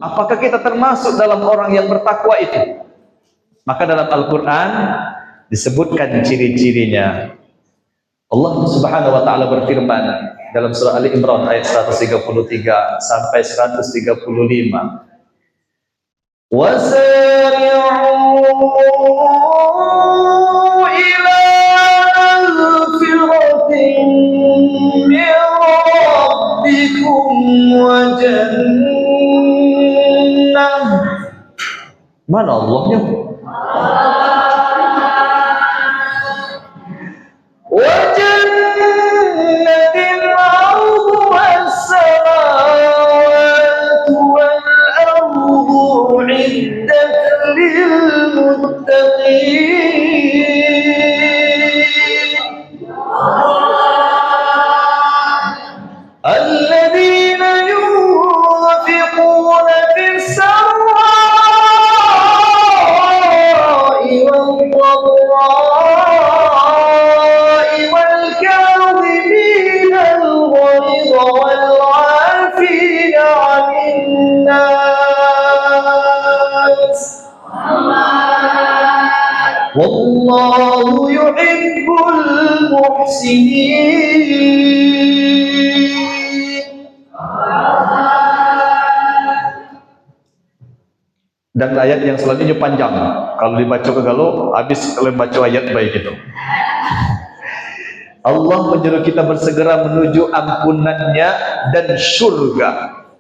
Apakah kita termasuk dalam orang yang bertakwa itu? Maka dalam Al-Quran disebutkan ciri-cirinya. Allah Subhanahu wa taala berfirman dalam surah Ali Imran ayat 133 sampai 135. Wasari'u ila magfiratin min rabbikum wa jannah. Mana Allahnya? Wa jannatin 'arduha as-samawati wal ardu 'iddat lil muttaqin alladzina yunfiquna fis sarra'i wal dharra'i wal kadhibina al-ghayza wal 'afina 'anil nas wallahu yuhibbul muhsinin. Dan ayat yang selanjutnya panjang. Kalau dibaca ke galau, habis kalau baca ayat baik itu. Allah menyuruh kita bersegera menuju ampunannya dan surga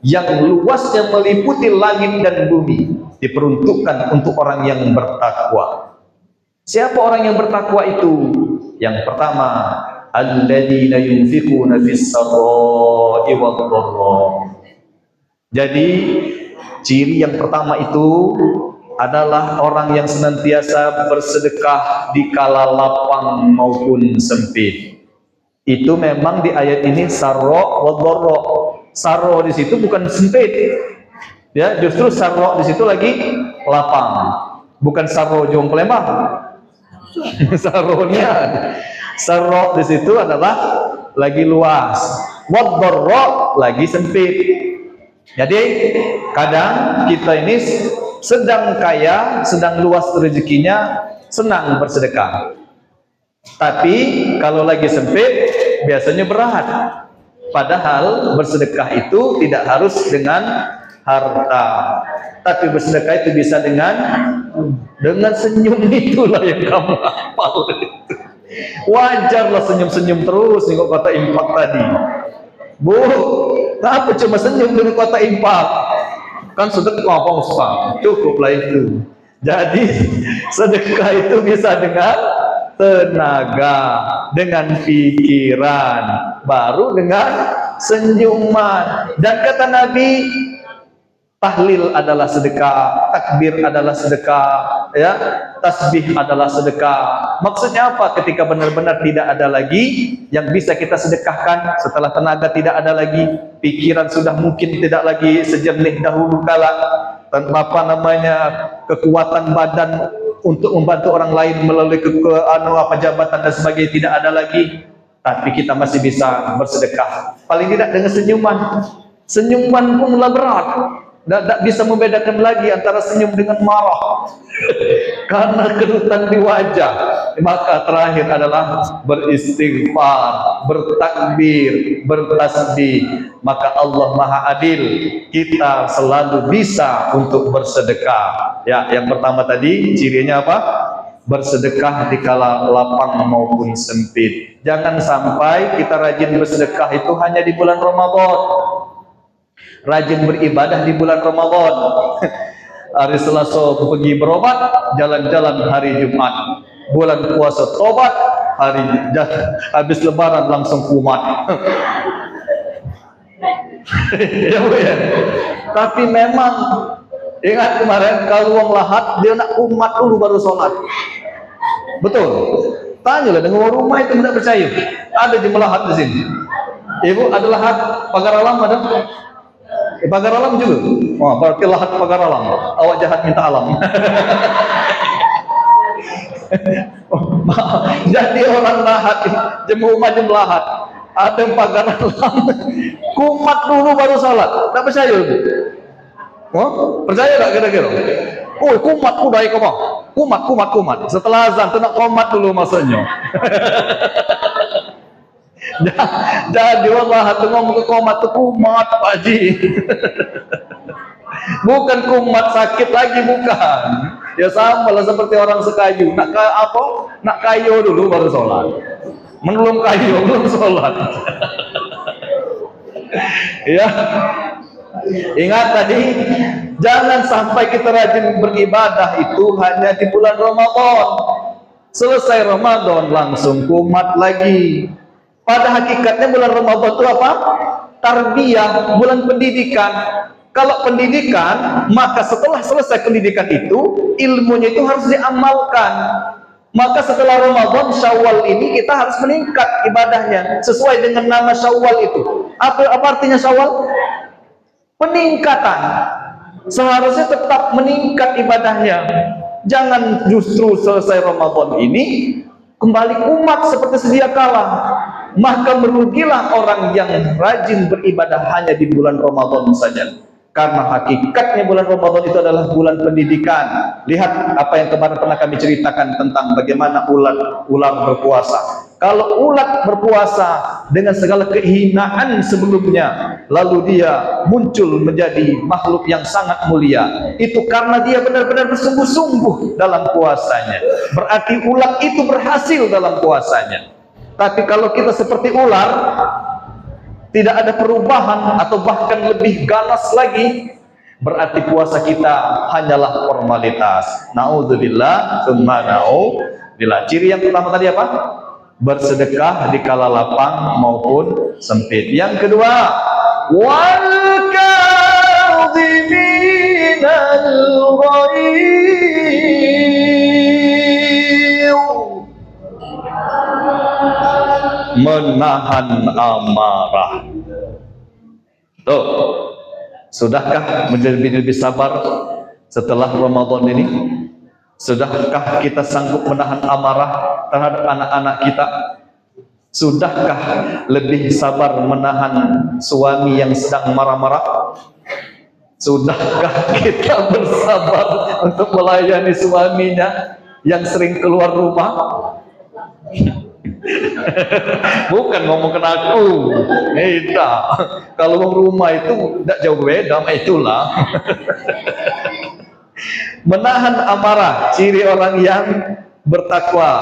yang luasnya meliputi langit dan bumi, diperuntukkan untuk orang yang bertakwa. Siapa orang yang bertakwa itu? Yang pertama, alladzina yunfiquna fis sarra'i wad dharra. Jadi ciri yang pertama itu adalah orang yang senantiasa bersedekah di kala lapang maupun sempit. Itu memang di ayat ini sarra wa dharra. Sarra di situ bukan sempit. Ya, justru sarra di situ lagi lapang. Bukan sarra jong Palembang. Sarronya. Sarra di situ adalah lagi luas. Wa dharra lagi sempit. Jadi kadang kita ini sedang kaya, sedang luas rezekinya, senang bersedekah. Tapi kalau lagi sempit, biasanya berat. Padahal bersedekah itu tidak harus dengan harta. Tapi bersedekah itu bisa dengan senyum, itulah yang kamu hafal. Wajarlah senyum-senyum terus, nengok kata infak tadi. Bu, apa cuma senyum dengan kata infak? Kan sedekah Pak Ustaz, cukuplah itu. Jadi sedekah itu bisa dengan tenaga, dengan pikiran, baru dengan senyuman. Dan kata Nabi, tahlil adalah sedekah, takbir adalah sedekah, ya, tasbih adalah sedekah. Maksudnya apa? Ketika benar-benar tidak ada lagi yang bisa kita sedekahkan, setelah tenaga tidak ada lagi, pikiran sudah mungkin tidak lagi sejernih dahulu kala, apa namanya, kekuatan badan untuk membantu orang lain melalui jabatan dan sebagainya tidak ada lagi, tapi kita masih bisa bersedekah. Paling tidak dengan senyuman. Senyuman pun mulai berat. Tidak bisa membedakan lagi antara senyum dengan marah karena kerutan di wajah. Maka terakhir adalah beristighfar, bertakbir, bertasbih. Maka Allah Maha Adil, kita selalu bisa untuk bersedekah. Ya, yang pertama tadi cirinya apa? Bersedekah di kala lapang maupun sempit. Jangan sampai kita rajin bersedekah itu hanya di bulan Ramadan. Rajin beribadah di bulan Ramadan. Hari Selasa pergi berobat, jalan-jalan hari Jumat. Bulan puasa tobat, habis lebaran langsung kumat. Ya, ya. Tapi memang ingat kemarin kalau wong lahat dia nak kumat dulu baru sholat. Betul. Tanyalah dengan orang rumah itu tidak percaya. Ada jemaah lahat di sini. Ibu ada lahat pagar alam ada? Pagar alam juga. Wah, berarti lahat pagar alam. Awak jahat minta alam. Jadi orang lahat, jemaah lahat, ada pagar alam. Kumat dulu baru salat. Tak percaya itu. Oh, percaya tak kira-kira? Oh, kumat ku dari kau, kumat. Setelah azan, tu nak komat dulu maksudnya. Jadi Allah tu ngomong ke komat tu kumat Pak Haji. Bukan kumat sakit lagi, bukan. Ya sama lah seperti orang sekayu. Nak kayu dulu baru sholat. Belum kayu belum sholat. Ya. Ingat tadi, jangan sampai kita rajin beribadah itu hanya di bulan Ramadan. Selesai Ramadan langsung kumat lagi. Pada hakikatnya bulan Ramadan itu apa? Tarbiyah, bulan pendidikan. Kalau pendidikan, maka setelah selesai pendidikan itu, ilmunya itu harus diamalkan. Maka setelah Ramadan, Syawal ini kita harus meningkat ibadahnya sesuai dengan nama Syawal itu. Apa artinya Syawal? Peningkatan. Seharusnya tetap meningkat ibadahnya. Jangan justru selesai Ramadan ini kembali kumat seperti sedia kala. Maka merugilah orang yang rajin beribadah hanya di bulan Ramadan saja. Karena hakikatnya bulan Ramadan itu adalah bulan pendidikan. Lihat apa yang kemarin pernah kami ceritakan tentang bagaimana ular berpuasa. Kalau ulat berpuasa dengan segala kehinaan sebelumnya, lalu dia muncul menjadi makhluk yang sangat mulia, itu karena dia benar-benar bersungguh-sungguh dalam puasanya. Berarti ulat itu berhasil dalam puasanya. Tapi kalau kita seperti ular, tidak ada perubahan atau bahkan lebih ganas lagi, berarti puasa kita hanyalah formalitas. Naudzubillah, tsumma naudzubillah. Ciri yang pertama tadi apa? Bersedekah di kala lapang maupun sempit. Yang kedua, wal kadhiminal ghaidh, menahan amarah. Tuh, sudahkah menjadi lebih sabar setelah Ramadan ini? Sudahkah kita sanggup menahan amarah terhadap anak-anak kita? Sudahkah lebih sabar menahan suami yang sedang marah-marah? Sudahkah kita bersabar untuk melayani suaminya yang sering keluar rumah? Bukan ngomong ke aku, tidak. Kalau rumah itu tidak jauh beda, itulah. Menahan amarah, ciri orang yang bertakwa.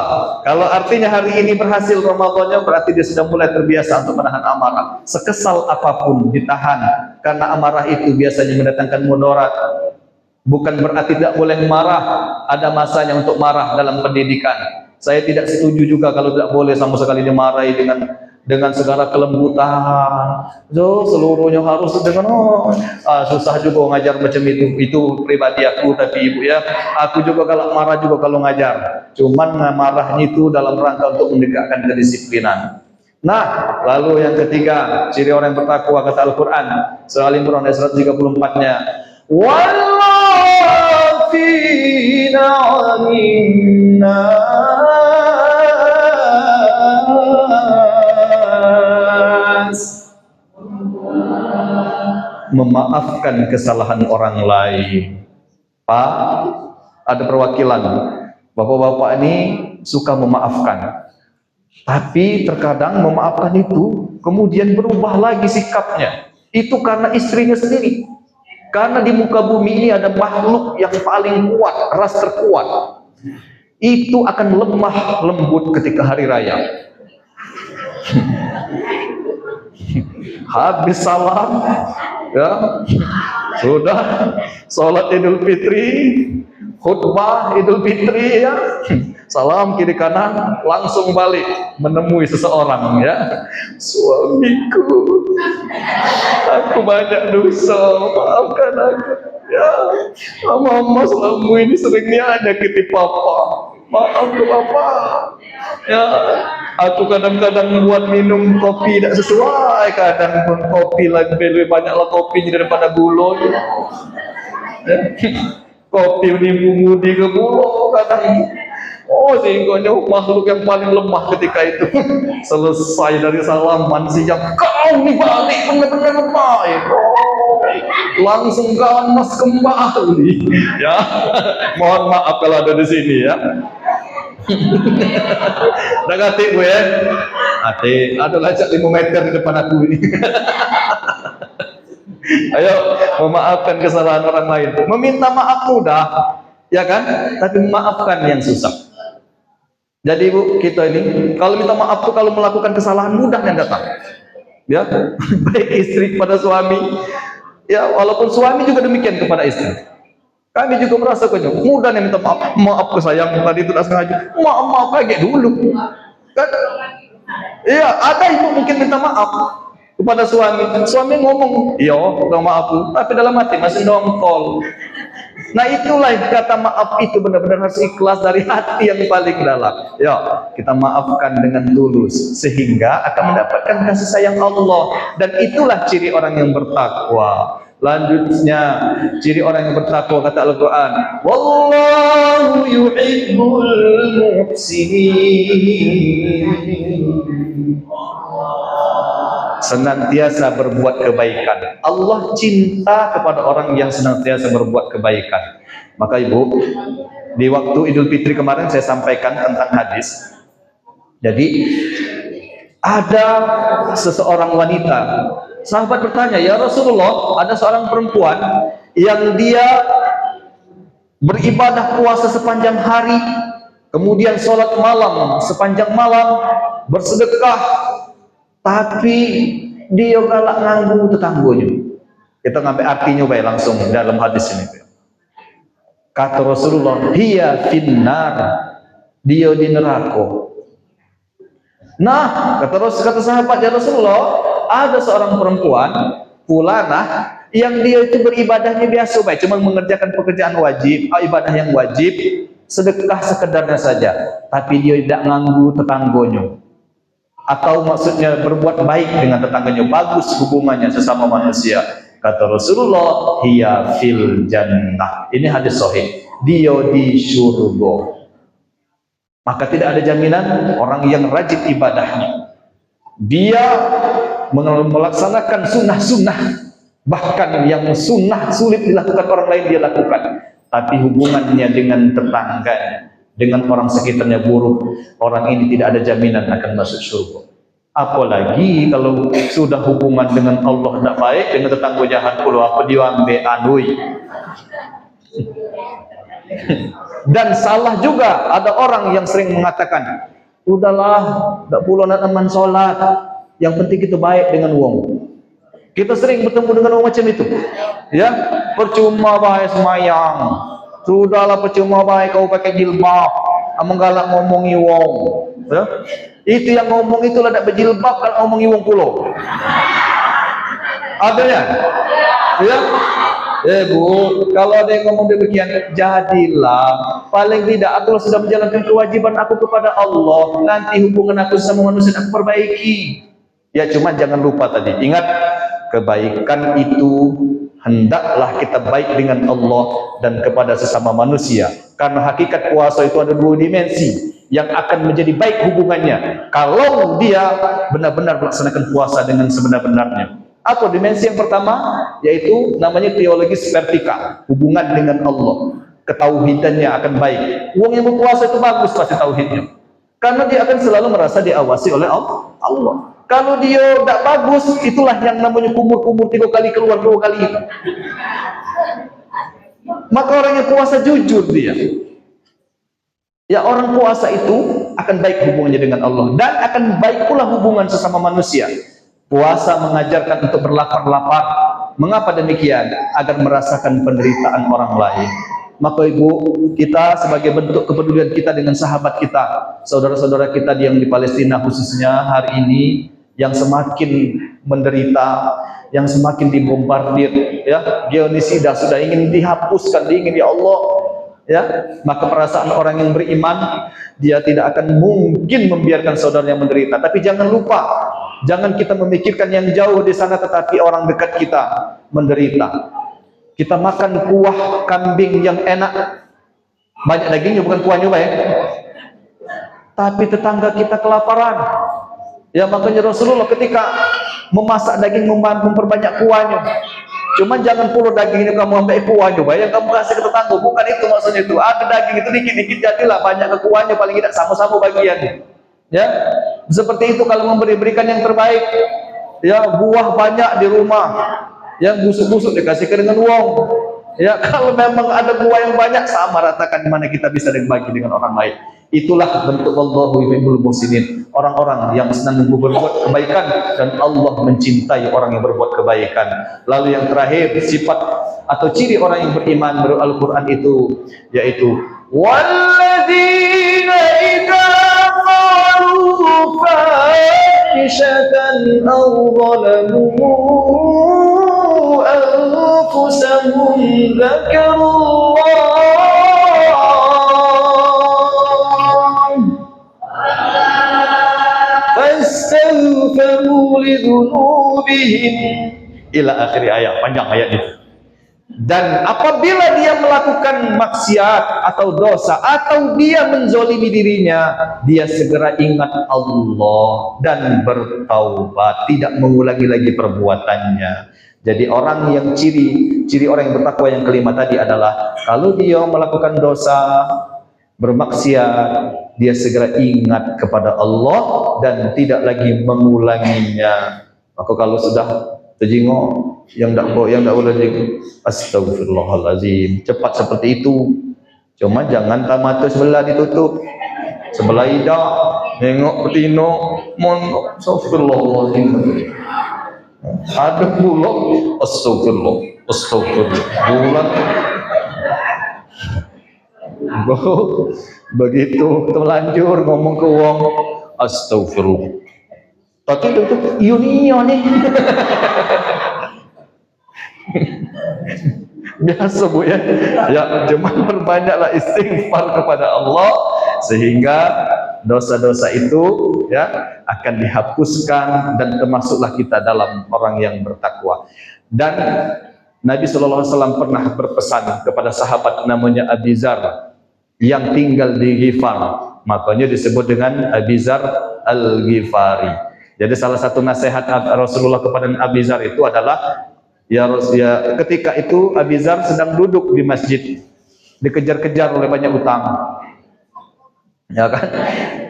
Kalau artinya hari ini berhasil Ramadannya, berarti dia sudah mulai terbiasa untuk menahan amarah. Sekesal apapun ditahan, karena amarah itu biasanya mendatangkan mudarat. Bukan berarti tidak boleh marah, ada masanya untuk marah dalam pendidikan. Saya tidak setuju juga kalau tidak boleh sama sekali dimarahi dengan segala kelembutan. Seluruhnya harus dengan susah juga ngajar macam itu. Itu pribadi aku, tapi ibu ya, aku juga kalau marah juga kalau ngajar. Cuman marahnya itu dalam rangka untuk menegakkan kedisiplinan. Nah, lalu yang ketiga, ciri orang yang bertakwa kata Al-Quran, surah Al-Imran ayat 134-nya, wallafina 'anil nas, memaafkan kesalahan orang lain. Pak, ada perwakilan bapak-bapak ini suka memaafkan, tapi terkadang memaafkan itu kemudian berubah lagi sikapnya. Itu karena istrinya sendiri. Karena di muka bumi ini ada makhluk yang paling kuat, ras terkuat. Itu akan lemah lembut ketika hari raya. Habis salam, ya, sudah sholat Idul Fitri, khutbah Idul Fitri, ya, salam kiri kanan, langsung balik menemui seseorang, ya, suamiku, aku banyak dosa, maafkan aku, ya, mama selama ini seringnya nyakiti papa, maaf ke papa, ya, aku kadang-kadang buat minum kopi tidak sesuai, kadang pun kopi lebih banyaklah kopinya daripada gula, ya. Kopi mudi ke gula kadang. Oh, sehingga makhluk yang paling lemah ketika itu. Selesai dari salaman siap, kau nih balik benar-benar baik. Oh, langsung ganas kembali. Ya, mohon maaf kalau ada di sini ya. Udah ngerti Bu ya? Ate, ada lacak 5 meter di depan aku ini. Ayo, memaafkan kesalahan orang lain. Meminta maaf mudah, ya kan? Tapi memaafkan yang susah. Jadi Bu, kita ini kalau minta maaf tuh kalau melakukan kesalahan mudah yang datang. Ya, baik istri kepada suami. Ya, walaupun suami juga demikian kepada istri. Kami juga merasa konyol. Mudah nih minta maaf. Maaf ke sayang tadi tidak sengaja. Maaf kayak dulu. Kan? Iya, ada ibu mungkin minta maaf kepada suami. Suami ngomong, "Iya, udah maaf." Tapi dalam hati masih dongkol. Nah, itulah kata maaf itu benar-benar harus ikhlas dari hati yang paling dalam. Ya, kita maafkan dengan tulus sehingga akan mendapatkan kasih sayang Allah, dan itulah ciri orang yang bertakwa. Lanjutnya, ciri orang yang bertakwa kata Al-Quran, wallahu yuhibbul muhsinin. Senantiasa berbuat kebaikan. Allah cinta kepada orang yang senantiasa berbuat kebaikan. Maka Ibu, di waktu Idul Fitri kemarin saya sampaikan tentang hadis. Jadi ada seseorang wanita, sahabat bertanya, "Ya Rasulullah, ada seorang perempuan yang dia beribadah puasa sepanjang hari, kemudian sholat malam sepanjang malam, bersedekah, tapi dia galak nganggu tetanggonya." Kita ngambil artinya baik langsung dalam hadis ini. Kata Rasulullah, "Hiya finnar." Dia di neraka. Nah, kata sahabat, "Ya Rasulullah, ada seorang perempuan fulanah yang dia itu beribadahnya biasa baik, cuma mengerjakan pekerjaan wajib, ibadah yang wajib, sedekah sekedarnya saja, tapi dia tidak nganggu tetanggonya." Atau maksudnya berbuat baik dengan tetangganya, bagus hubungannya sesama manusia. Kata Rasulullah, "Hiya fil jannah." Ini hadis sahih. Dia di surga. Maka tidak ada jaminan orang yang rajin ibadahnya, dia melaksanakan sunnah-sunnah, bahkan yang sunnah sulit dilakukan orang lain dia lakukan, tapi hubungannya dengan tetangganya, dengan orang sekitarnya buruk, orang ini tidak ada jaminan akan masuk surga. Apalagi kalau sudah hubungan dengan Allah tidak baik, dengan tetangga jahat pula, apa dia ambil anui. Dan salah juga ada orang yang sering mengatakan, "Udahlah, tak pula nak teman sholat, yang penting kita baik dengan wong." Kita sering bertemu dengan orang macam itu, ya, percuma baik semayang, sudahlah percuma baik kau pakai jilbab, menggalak ngomongi wong, ya. Itu yang ngomong itulah tak berjilbab kan ngomongi wong pulau. Ada ya? Ya. Bu, kalau ada yang ngomong demikian, jadilah paling tidak aku sudah menjalankan kewajiban aku kepada Allah, nanti hubungan aku sama manusia aku perbaiki. Ya, cuma jangan lupa tadi, ingat, kebaikan itu hendaklah kita baik dengan Allah dan kepada sesama manusia, karena hakikat puasa itu ada 2 dimensi yang akan menjadi baik hubungannya kalau dia benar-benar melaksanakan puasa dengan sebenar-benarnya. Apa dimensi yang pertama? Yaitu namanya teologis vertikal, hubungan dengan Allah, ketauhidannya akan baik. Wong yang berpuasa itu bagus pasti tauhidnya, karena dia akan selalu merasa diawasi oleh Allah. Kalau dia tidak bagus, itulah yang namanya kumur-kumur 3 kali keluar 2 kali itu. Maka orang yang puasa jujur dia. Ya, orang puasa itu akan baik hubungannya dengan Allah, dan akan baik pula hubungan sesama manusia. Puasa mengajarkan untuk berlapar-lapar. Mengapa demikian? Agar merasakan penderitaan orang lain. Maka Ibu, kita sebagai bentuk kepedulian kita dengan sahabat kita, saudara-saudara kita yang di Palestina khususnya hari ini, yang semakin menderita, yang semakin dibombardir, ya, geonisida sudah ingin dihapuskan, ingin, ya Allah, ya, maka perasaan orang yang beriman, dia tidak akan mungkin membiarkan saudaranya menderita. Tapi jangan lupa, jangan kita memikirkan yang jauh di sana, tetapi orang dekat kita menderita. Kita makan kuah kambing yang enak, banyak dagingnya, bukan kuahnya baik, tapi tetangga kita kelaparan. Ya, makanya Rasulullah ketika memasak daging memperbanyak kuahnya. Cuma jangan puluh daging ini kamu ambil kuahnya, bayang kamu kasih ke tetangga. Bukan itu maksudnya itu. Ada daging itu dikit-dikit jadilah banyak ke kuahnya, paling tidak sama-sama bagian. Ya, seperti itu kalau berikan yang terbaik. Ya, buah banyak di rumah, yang busuk-busuk dikasihkan dengan uang. Ya, kalau memang ada buah yang banyak, sama ratakan di mana kita bisa berbagi dengan orang lain. Itulah bentuk wallahu yuhibbul muhsinin, orang-orang yang senang berbuat kebaikan dan Allah mencintai orang yang berbuat kebaikan. Lalu yang terakhir, sifat atau ciri orang yang beriman Al-Quran itu yaitu walladzina idza qalu fahishatan aw zalamu anfusahum dzakarullah fastaghfiru lidzunubihim ila akhir ayat. Panjang ayat itu. Dan apabila dia melakukan maksiat atau dosa atau dia menzolimi dirinya, dia segera ingat Allah dan bertaubat, tidak mengulangi lagi perbuatannya. Jadi orang yang ciri orang yang bertakwa yang kelima tadi adalah kalau dia melakukan dosa, bermaksiat, dia segera ingat kepada Allah dan tidak lagi mengulanginya. Maka kalau sudah terjenguk yang tak boleh astagfirullahalazim, cepat seperti itu. Cuma jangan mata sebelah ditutup, sebelah idak nengok petino, mon astagfirullahalazim. Ada pula astagfirullah bulan. Begitu terlanjur ngomong ke wong astagfirullah. Tapi itu union nih. Biasa Bu ya. Ya, cuma perbanyaklah istighfar kepada Allah sehingga dosa-dosa itu ya akan dihapuskan dan termasuklah kita dalam orang yang bertakwa. Dan Nabi sallallahu alaihi wasallam pernah berpesan kepada sahabat namanya Abi Zar yang tinggal di Ghifar. Makanya disebut dengan Abi Zar Al-Ghifari. Jadi salah satu nasihat Rasulullah kepada Abi Zar itu adalah ya ketika itu Abi Zar sedang duduk di masjid, dikejar-kejar oleh banyak utang, ya kan,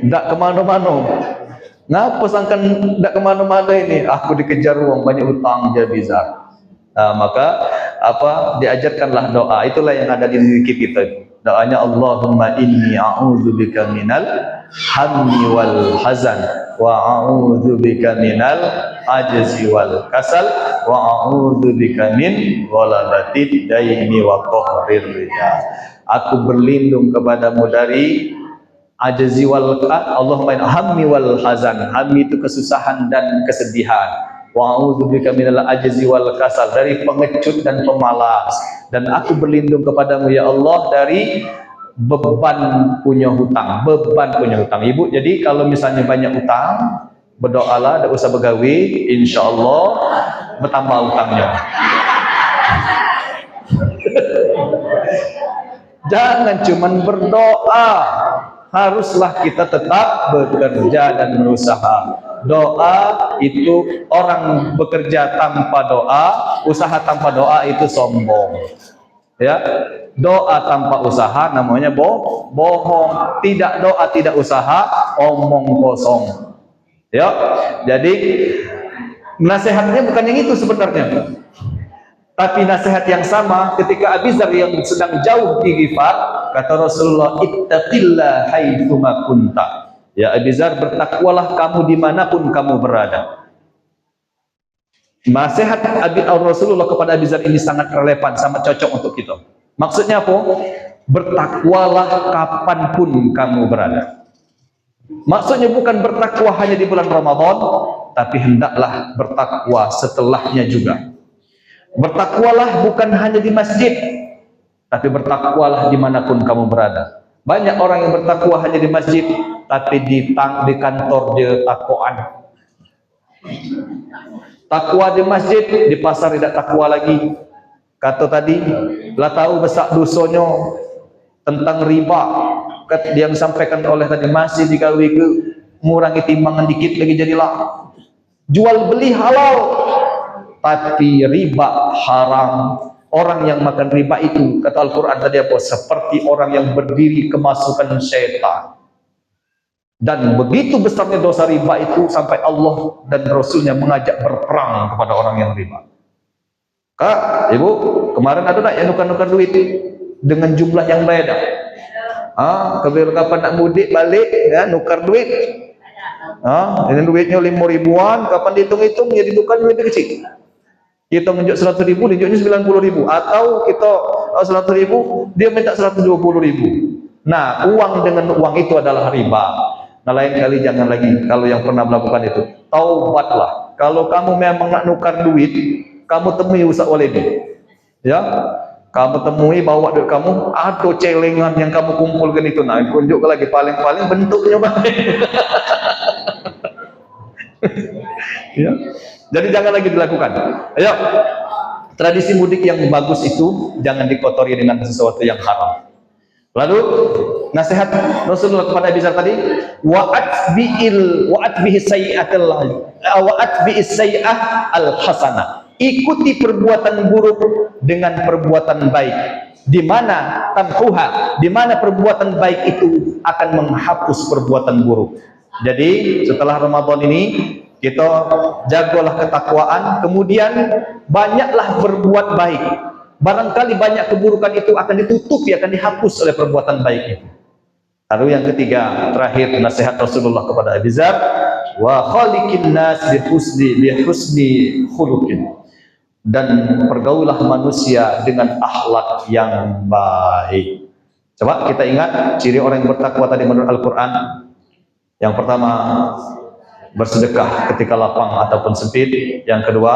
tidak kemana-mana. Ngapa sangkan tidak kemana-mana ini? Aku dikejar uang, banyak utang, jadi Abi Zar. Nah, maka diajarkanlah doa. Itulah yang ada di zikir kita. Doanya Allahumma inni a'udzubika minal hammi wal hazan wa a'udzubika minal ajzi wal kasal wa a'udzubika min ghalabatid daini wa qahrir rijal. Aku berlindung kepadamu dari ajzi wal Allahumma hammi wal hazan. Hammi itu kesusahan dan kesedihan. Wa a'udzubika minal ajzi wal kasal, dari pengecut dan pemalas. Dan aku berlindung kepadamu ya Allah dari beban punya hutang. Ibu, jadi kalau misalnya banyak hutang, berdoalah, tidak usah begawi, insya Allah bertambah hutangnya. Jangan cuman berdoa, haruslah kita tetap bekerja dan berusaha. Doa itu, orang bekerja tanpa doa, usaha tanpa doa itu sombong. Ya, doa tanpa usaha namanya bohong. Tidak doa tidak usaha, omong kosong. Ya, jadi nasihatnya bukan yang itu sebenarnya. Tapi nasihat yang sama ketika Abi Zar yang sedang jauh di Ghifar, kata Rasulullah, ittaqillah haitsuma kunta. Ya Abi Zar, bertakwalah kamu dimanapun kamu berada. Nasihat Rasulullah kepada Abi Zar ini sangat relevan, sangat cocok untuk kita. Maksudnya apa? Bertakwalah kapanpun kamu berada. Maksudnya bukan bertakwa hanya di bulan Ramadan, tapi hendaklah bertakwa setelahnya juga. Bertakwalah bukan hanya di masjid, tapi bertakwalah dimanapun kamu berada. Banyak orang yang bertakwa hanya di masjid, tapi di kantor dia takwaan. Takwa di masjid, di pasar tidak takwa lagi. Kata tadi, lah tahu besar dosanya tentang riba. Yang disampaikan oleh tadi, masih dikawi ke mengurangi timbangan dikit lagi jadilah. Jual beli halal, tapi riba haram. Orang yang makan riba itu, kata Al-Quran tadi apa? Seperti orang yang berdiri kemasukan syaitan. Dan begitu besarnya dosa riba itu sampai Allah dan Rasulnya mengajak berperang kepada orang yang riba. Kak, ibu, kemarin ada tak yang nukar-nukar duit dengan jumlah yang beda? Kalau kapan nak mudik balik, ya, nukar duit. Dengan duitnya 5 ribuan, kapan dihitung-hitung ya ditukar lebih kecil. Kita menunjuk 100 ribu, dia tunjuknya 90 ribu. Atau kita 100 ribu, dia minta 120 ribu. Nah, uang dengan uang itu adalah riba. Nah, lain kali jangan lagi kalau yang pernah melakukan itu. Taubatlah. Kalau kamu memang nak nukar duit, kamu temui Ustaz Walidi. Ya, kamu temui, bawa duit kamu, ada celengan yang kamu kumpulkan itu. Nah, tunjuk lagi paling-paling bentuknya baik. Ya. Jadi jangan lagi dilakukan. Ayo, tradisi mudik yang bagus itu jangan dikotori dengan sesuatu yang haram. Lalu nasihat Rasulullah kepada Abi Dzar tadi, wa'atbihi sayyi'ah al-hasanah. Ikuti perbuatan buruk dengan perbuatan baik. Di mana tamhuha, di mana perbuatan baik itu akan menghapus perbuatan buruk. Jadi setelah Ramadan ini kita jagalah ketakwaan, kemudian banyaklah berbuat baik. Barangkali banyak keburukan itu akan ditutupi, akan dihapus oleh perbuatan baik itu. Lalu yang ketiga, terakhir nasihat Rasulullah kepada Abi Dzar, wa khaliqin nas bi husni khuluqin. Dan pergaulah manusia dengan akhlak yang baik. Coba kita ingat ciri orang yang bertakwa tadi menurut Al-Quran. Yang pertama, bersedekah ketika lapang ataupun sempit. Yang kedua,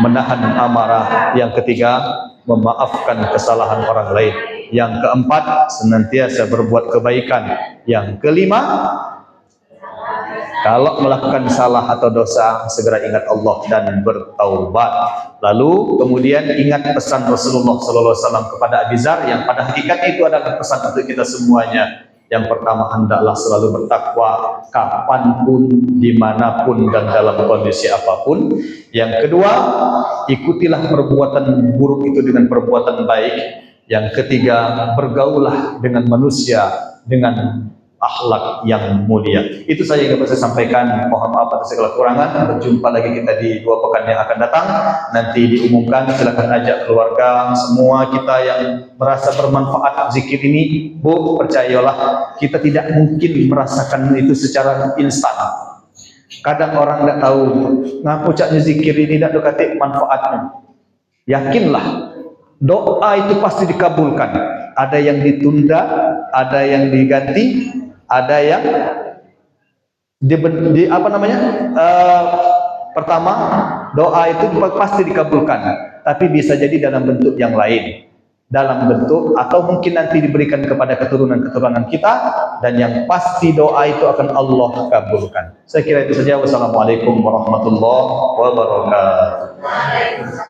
menahan amarah. Yang ketiga, memaafkan kesalahan orang lain. Yang keempat, senantiasa berbuat kebaikan. Yang kelima, kalau melakukan salah atau dosa, segera ingat Allah dan bertaubat. Lalu kemudian ingat pesan Rasulullah SAW kepada Abi Dzar yang pada hakikatnya itu adalah pesan untuk kita semuanya. Yang pertama, hendaklah selalu bertakwa kapanpun, dimanapun, dan dalam kondisi apapun. Yang kedua, ikutilah perbuatan buruk itu dengan perbuatan baik. Yang ketiga, bergaulah dengan manusia dengan akhlak yang mulia. Itu saja yang dapat saya sampaikan. Mohon maaf atas segala kekurangan. Berjumpa lagi kita di 2 pekan yang akan datang. Nanti diumumkan, silakan ajak keluarga, semua kita yang merasa bermanfaat zikir ini. Bu, percayalah, kita tidak mungkin merasakan itu secara instan. Kadang orang tidak tahu ngaku ucapnya zikir ini tidak dekat manfaatnya. Yakinlah, doa itu pasti dikabulkan. Ada yang ditunda, ada yang diganti, ada yang pertama, doa itu pasti dikabulkan, tapi bisa jadi dalam bentuk yang lain, dalam bentuk atau mungkin nanti diberikan kepada keturunan-keturunan kita, dan yang pasti doa itu akan Allah kabulkan. Saya kira itu saja. Wassalamualaikum warahmatullahi wabarakatuh.